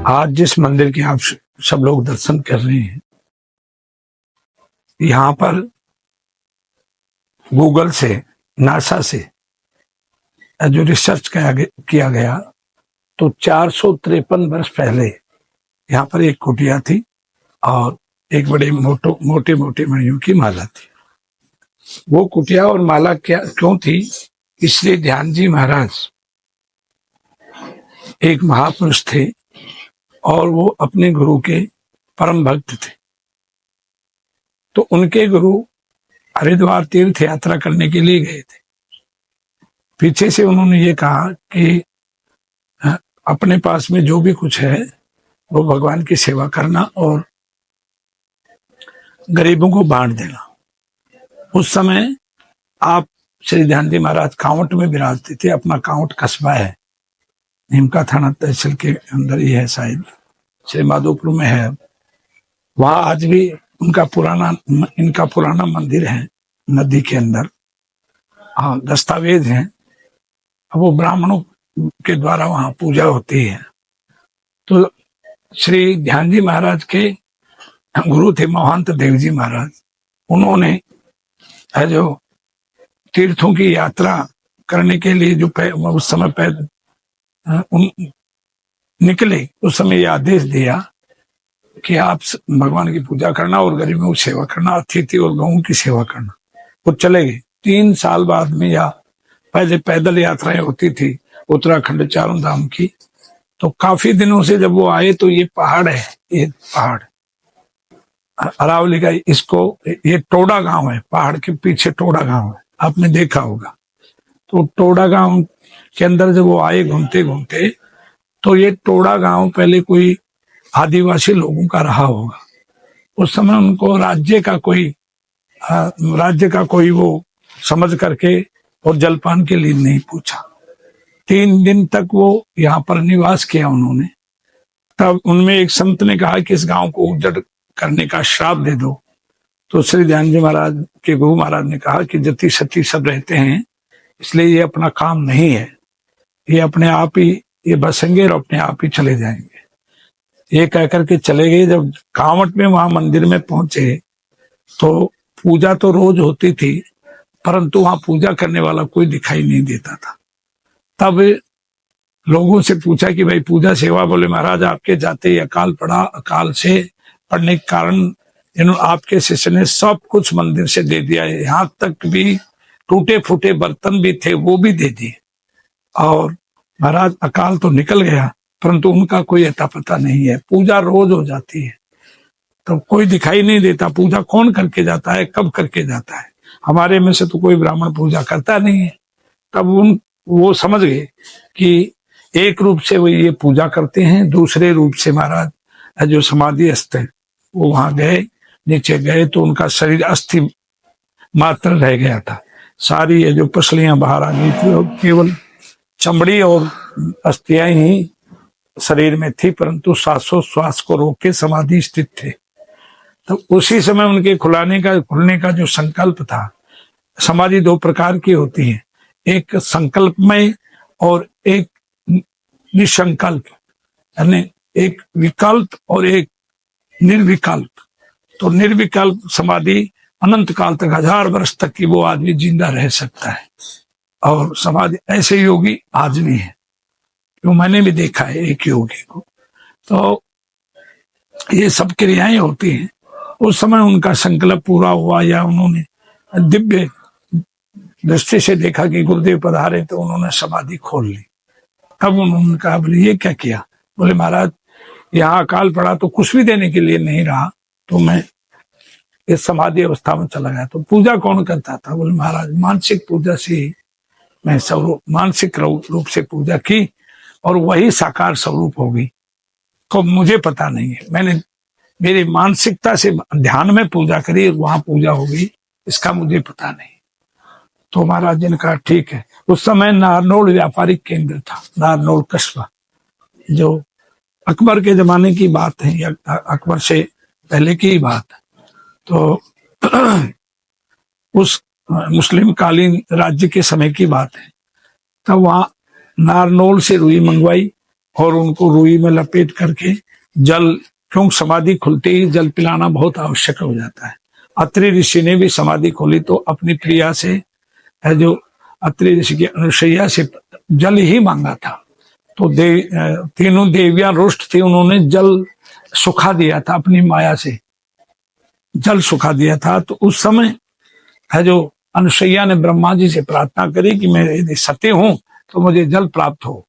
आज जिस मंदिर के आप सब लोग दर्शन कर रहे हैं, यहाँ पर गूगल से, नासा से जो रिसर्च किया गया तो 453 वर्ष पहले यहाँ पर एक कुटिया थी और एक बड़े मोटे मोटे मणियों की माला थी। वो कुटिया और माला क्यों थी? इसलिए ध्यान जी महाराज एक महापुरुष थे और वो अपने गुरु के परम भक्त थे। तो उनके गुरु हरिद्वार तीर्थ यात्रा करने के लिए गए थे। पीछे से उन्होंने ये कहा कि अपने पास में जो भी कुछ है वो भगवान की सेवा करना और गरीबों को बांट देना। उस समय आप श्री ध्यान जी महाराज कांवट में विराजते थे। अपना कांवट कस्बा है, नीमका थाना तहसील के अंदर ही है, शायद श्री माधोपुर में है। वहां आज भी इनका पुराना मंदिर है नदी के अंदर। हाँ, दस्तावेज हैं। वो ब्राह्मणों के द्वारा वहां पूजा होती है। तो श्री ध्यान जी महाराज के गुरु थे महंत देव जी महाराज। उन्होंने जो तीर्थों की यात्रा करने के लिए जो उस समय निकले, उस समय ये आदेश दिया कि आप भगवान की पूजा करना और गरीबों की सेवा करना, अतिथि और गऊ की सेवा करना। वो चले गए। 3 साल बाद में, या पहले पैदल यात्राएं होती थी उत्तराखंड चारों धाम की, तो काफी दिनों से जब वो आए तो ये पहाड़ है, ये पहाड़ अरावली का, इसको ये टोडा गांव है, पहाड़ के पीछे टोडा गांव है, आपने देखा होगा। तो टोडा गांव के अंदर जब वो आए घूमते घूमते, तो ये टोडा गांव पहले कोई आदिवासी लोगों का रहा होगा। उस समय उनको राज्य का कोई वो समझ करके और जलपान के लिए नहीं पूछा। 3 दिन तक वो यहाँ पर निवास किया उन्होंने। तब उनमें एक संत ने कहा कि इस गांव को उजड़ करने का श्राप दे दो। तो श्री ध्यान जी महाराज के गुरु महाराज ने कहा कि जति सती सब रहते हैं, इसलिए ये अपना काम नहीं है, ये अपने आप ही ये बसेंगे और अपने आप ही चले जाएंगे। ये कहकर के चले गए। जब कांवट में वहां मंदिर में पहुंचे तो पूजा तो रोज होती थी, परंतु वहां पूजा करने वाला कोई दिखाई नहीं देता था। तब लोगों से पूछा कि भाई पूजा सेवा, बोले महाराज आपके जाते ही अकाल पड़ा। अकाल से पड़ने के कारण आपके शिष्य ने सब कुछ मंदिर से दे दिया है, यहाँ तक भी टूटे फूटे बर्तन भी थे वो भी दे दिए। और महाराज अकाल तो निकल गया, परंतु उनका कोई अता पता नहीं है। पूजा रोज हो जाती है तो कोई दिखाई नहीं देता। पूजा कौन करके जाता है, कब करके जाता है? हमारे में से तो कोई ब्राह्मण पूजा करता नहीं है। तब वो समझ गए कि एक रूप से वो ये पूजा करते हैं, दूसरे रूप से महाराज जो समाधि स्थ है वो वहां गए, नीचे गए तो उनका शरीर अस्थि मात्र रह गया था। सारी ये जो पसलियां बाहर आ गई थी, केवल चमड़ी और अस्थियां ही शरीर में थी, परंतु श्वास को रोक के समाधि स्थित थे। तो उसी समय उनके खुलने का जो संकल्प था। समाधि 2 प्रकार की होती है, एक संकल्पमय और एक निसंकल्प, यानी एक विकल्प और एक निर्विकल्प। तो निर्विकल्प समाधि अनंत काल तक, 1000 वर्ष तक की वो आदमी जिंदा रह सकता है। और समाधि ऐसे योगी आज भी है, जो मैंने भी देखा है एक योगी को। तो ये सब क्रियाएं होती हैं। उस समय उनका संकल्प पूरा हुआ, या उन्होंने दिव्य दृष्टि से देखा कि गुरुदेव पधारे, तो उन्होंने समाधि खोल ली। तब उन्होंने कहा, बोले ये क्या किया? बोले महाराज यहाँ अकाल पड़ा तो कुछ भी देने के लिए नहीं रहा, तो मैं इस समाधि अवस्था में चला गया। तो पूजा कौन करता था? बोले महाराज मानसिक पूजा से मैं मानसिक रूप से पूजा की और वही साकार स्वरूप होगी। तो मुझे पता नहीं है, मैंने मेरी मानसिकता से ध्यान में पूजा करी, वहां पूजा होगी, इसका मुझे पता नहीं। तो महाराज जी ने कहा ठीक है। उस समय नारनौल व्यापारिक केंद्र था, नारनौल कस्बा, जो अकबर के जमाने की बात है या अकबर से पहले की ही बात है। तो उस मुस्लिम कालीन राज्य के समय की बात है। तब वहां नारनौल से रुई मंगवाई और उनको रुई में लपेट करके जल, क्यों समाधि खुलते ही जल पिलाना बहुत आवश्यक हो जाता है। अत्रि ऋषि ने भी समाधि खोली तो अपनी प्रिया से है जो अत्रि ऋषि की अनुसैया से जल ही मांगा था। तो तीनों देवियां रुष्ट थी, उन्होंने जल सुखा दिया था, अपनी माया से जल सुखा दिया था। तो उस समय है जो अनुसैया ने ब्रह्मा जी से प्रार्थना करी कि मैं यदि सती हूं तो मुझे जल प्राप्त हो।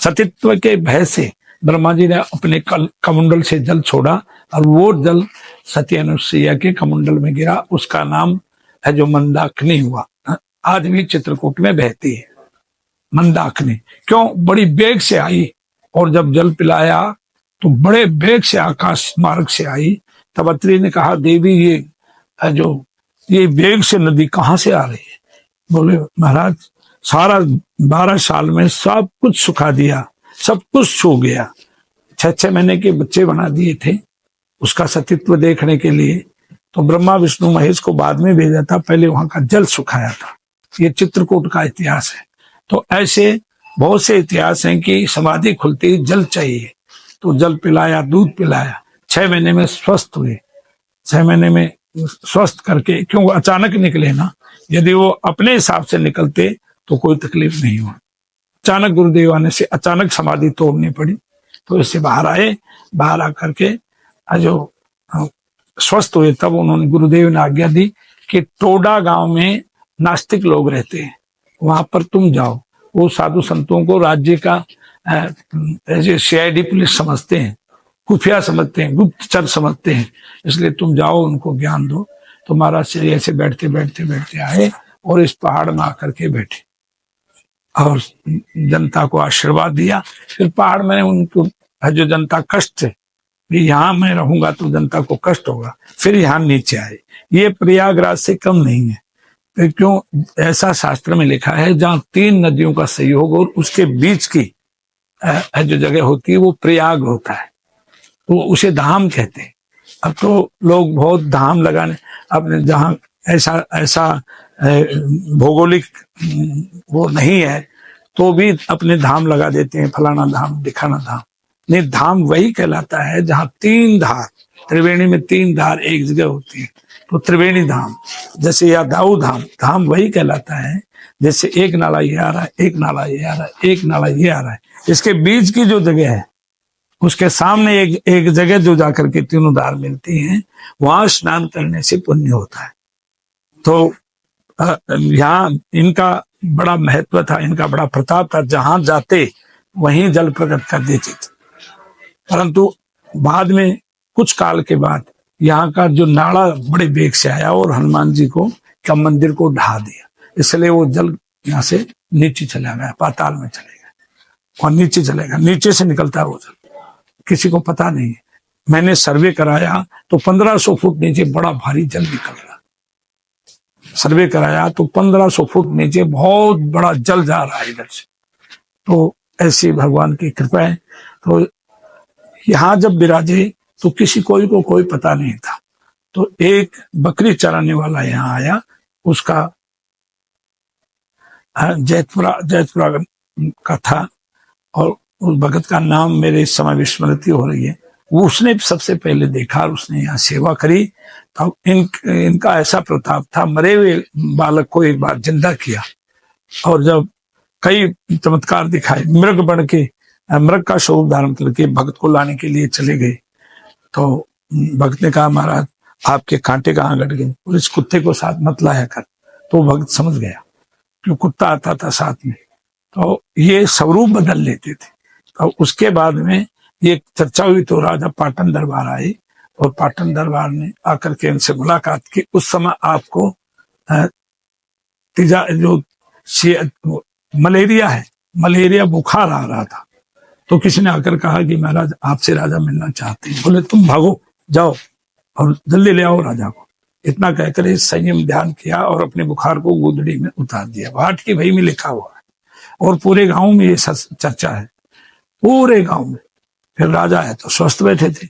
सतीत्व के भय से ब्रह्मा जी ने अपने कमंडल से जल छोड़ा और वो जल सती अनुसैया के कमंडल में गिरा। उसका नाम है जो मंदाकिनी हुआ, आज भी चित्रकूट में बहती है मंदाकिनी। क्यों? बड़ी वेग से आई और जब जल पिलाया तो बड़े वेग से आकाश मार्ग से आई। तब अत्रि ने कहा, देवी ये वेग से नदी कहाँ से आ रही है? बोले, महाराज सारा 12 साल में सब कुछ सुखा दिया, सब कुछ सो गया। 6 महीने के बच्चे बना दिए थे उसका सतीत्व देखने के लिए। तो ब्रह्मा विष्णु महेश को बाद में भेजा था, पहले वहां का जल सुखाया था। ये चित्रकूट का इतिहास है। तो ऐसे बहुत से इतिहास हैं कि समाधि खुलती ही जल चाहिए, तो जल पिलाया, दूध पिलाया, 6 महीने में स्वस्थ हुए। 6 महीने में स्वस्थ करके, क्यों अचानक निकले ना, यदि वो अपने हिसाब से निकलते तो कोई तकलीफ नहीं हुआ। अचानक गुरुदेव आने से अचानक समाधि तोड़नी पड़ी, तो इससे बाहर आए। बाहर आकर के जो स्वस्थ हुए तब उन्होंने, गुरुदेव ने आज्ञा दी कि टोडा गांव में नास्तिक लोग रहते हैं, वहां पर तुम जाओ। वो साधु संतों को राज्य का CID पुलिस समझते हैं, खुफिया समझते हैं, गुप्तचर समझते हैं, इसलिए तुम जाओ, उनको ज्ञान दो। तो महाराज श्री ऐसे बैठते बैठते बैठते आए और इस पहाड़ में आकर के बैठे और जनता को आशीर्वाद दिया। फिर पहाड़ में उनको जो जनता कष्ट से, यहाँ मैं रहूंगा तो जनता को कष्ट होगा, फिर यहाँ नीचे आए। ये प्रयागराज से कम नहीं है। तो क्यों? ऐसा शास्त्र में लिखा है जहाँ 3 नदियों का संयोग और उसके बीच की जो जगह होती है वो प्रयाग होता है, तो उसे धाम कहते हैं। अब तो लोग बहुत धाम लगाने अपने, जहाँ ऐसा भौगोलिक वो नहीं है तो भी अपने धाम लगा देते हैं, फलाना धाम ढिकाना धाम। नहीं, धाम वही कहलाता है जहाँ 3 धार, त्रिवेणी में 3 धार एक जगह होती है, तो त्रिवेणी धाम। जैसे यादव धाम, धाम वही कहलाता है जैसे एक नाला ये आ रहा है, एक नाला ये आ रहा है, एक नाला ये आ रहा है, इसके बीच की जो जगह है उसके सामने एक जगह जो जाकर के तीनों धार मिलती हैं, वहां स्नान करने से पुण्य होता है। तो यहाँ इनका बड़ा महत्व था, इनका बड़ा प्रताप था, जहां जाते वहीं जल प्रकट कर देते थे। परंतु बाद में कुछ काल के बाद यहाँ का जो नाला बड़े वेग से आया और हनुमान जी को का मंदिर को ढा दिया, इसलिए वो जल यहाँ से नीचे चला गया, पाताल में चले गए और नीचे चलेगा, नीचे से निकलता है वो जल, किसी को पता नहीं है। मैंने सर्वे कराया तो 1500 फुट नीचे बड़ा भारी जल निकल रहा। सर्वे कराया तो 1500 फुट नीचे बहुत बड़ा जल जा रहा है इधर से। तो ऐसी भगवान की कृपा है। तो यहाँ जब विराजे तो किसी को कोई पता नहीं था। तो एक बकरी चराने वाला यहाँ आया, उसका जैतपुरा का था और उस भगत का नाम मेरे इस समय विस्मृति हो रही है। वो उसने सबसे पहले देखा और उसने यहाँ सेवा करी। तो इनका ऐसा प्रताप था, मरे हुए बालक को एक बार जिंदा किया और जब कई चमत्कार दिखाए, मृग बन के मृग का स्वरूप धारण करके भक्त को लाने के लिए चले गए। तो भक्त ने कहा, महाराज आपके कांटे कहाँ गड़ गए और इस कुत्ते को साथ मत लाया कर। तो भक्त समझ गया कि कुत्ता आता था साथ में, तो ये स्वरूप बदल लेते थे। तो उसके बाद में ये चर्चा हुई तो राजा पाटन दरबार आए और पाटन दरबार ने आकर के इनसे मुलाकात की। उस समय आपको जो मलेरिया है, मलेरिया बुखार आ रहा था। तो किसी ने आकर कहा कि महाराज आपसे राजा मिलना चाहते हैं। बोले तुम भागो जाओ और जल्दी ले आओ राजा को। इतना कहकर संयम ध्यान किया और अपने बुखार को गोदड़ी में उतार दिया। भाट की भई में लिखा हुआ है और पूरे गांव में ये चर्चा है, पूरे गांव में। फिर राजा है तो स्वस्थ बैठे थे,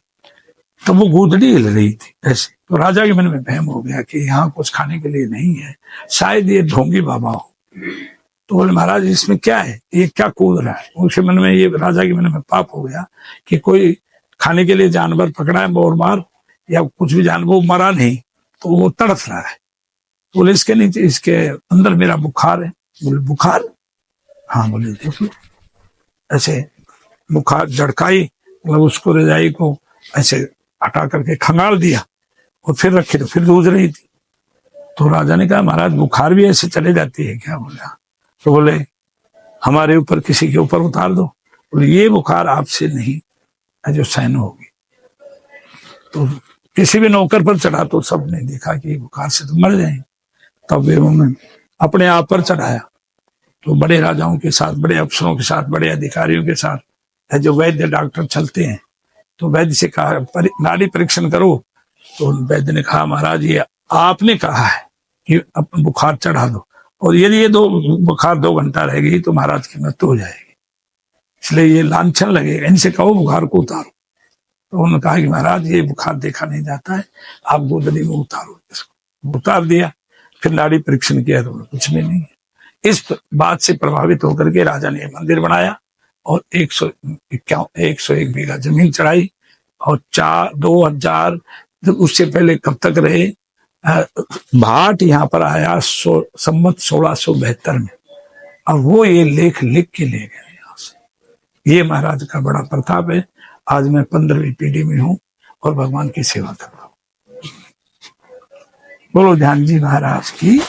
तो वो गोदड़ी हिल रही थी ऐसे। तो राजा के मन में वहम हो गया कि यहाँ कुछ खाने के लिए नहीं है, शायद ये ढोंगी बाबा हो। तो बोले महाराज इसमें क्या है, ये क्या कूद रहा है। उसके मन में, ये राजा के मन में पाप हो गया कि कोई खाने के लिए जानवर पकड़ा है, मोर मार या कुछ भी जानवर, वो मरा नहीं तो वो तड़फ रहा है। बोले इसके नीचे, इसके अंदर मेरा बुखार है। बोले बुखार? हाँ। बोले देखो, ऐसे बुखार झड़काई, मतलब उसको रजाई को ऐसे हटा करके खंगाल दिया और फिर रखी, तो फिर जूझ रही थी। तो राजा ने कहा महाराज बुखार भी ऐसे चले जाती है क्या? बोले हाँ। तो बोले हमारे ऊपर किसी के ऊपर उतार दो। बोले ये बुखार आपसे नहीं जो सहन होगी। तो किसी भी नौकर पर चढ़ा तो सबने देखा कि बुखार से तो मर जाएंगे। तब वे उन्होंने अपने आप पर चढ़ाया। तो बड़े राजाओं के साथ, बड़े अफसरों के साथ, बड़े अधिकारियों के साथ जो वैद्य डॉक्टर चलते हैं, तो वैद्य से कहा नाड़ी परीक्षण करो। तो वैद्य ने कहा महाराज ये आपने कहा है कि अपना बुखार चढ़ा दो, और यदि ये बुखार 2 घंटा रह गई तो महाराज की मृत्यु हो जाएगी, इसलिए ये लांछन लगेगा, इनसे कहो बुखार को उतारो। तो उन्होंने कहा कि महाराज ये बुखार देखा नहीं जाता है, आप गोदड़ी में उतारो इसको। उतार दिया, फिर नाड़ी परीक्षण किया तो कुछ भी नहीं है। इस बात से प्रभावित होकर के राजा ने मंदिर बनाया और 101 बीघा जमीन चढ़ाई और 2000, उससे पहले कब तक रहे, भाट यहाँ पर आया संवत 1672 में, और वो ये लेख लिख के ले गए यहाँ से। ये महाराज का बड़ा प्रताप है। आज मैं 15वीं पीढ़ी में हूँ और भगवान की सेवा कर रहा हूँ। बोलो ध्यान जी महाराज की।